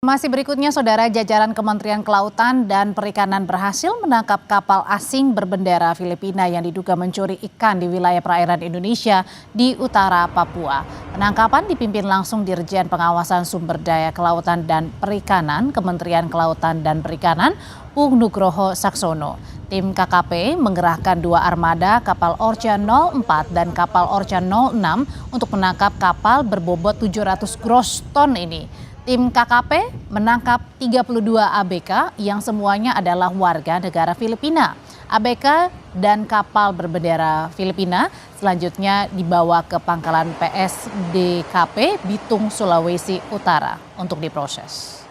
Masih berikutnya, Saudara, jajaran Kementerian Kelautan dan Perikanan berhasil menangkap kapal asing berbendera Filipina yang diduga mencuri ikan di wilayah perairan Indonesia di utara Papua. Penangkapan dipimpin langsung Dirjen Pengawasan Sumber Daya Kelautan dan Perikanan Kementerian Kelautan dan Perikanan, Pung Nugroho Saksono. Tim KKP mengerahkan 2 armada kapal Orca 04 dan kapal Orca 06 untuk menangkap kapal berbobot 700 gross ton ini. Tim KKP menangkap 32 ABK yang semuanya adalah warga negara Filipina. ABK dan kapal berbendera Filipina selanjutnya dibawa ke pangkalan PSDKP Bitung, Sulawesi Utara untuk diproses.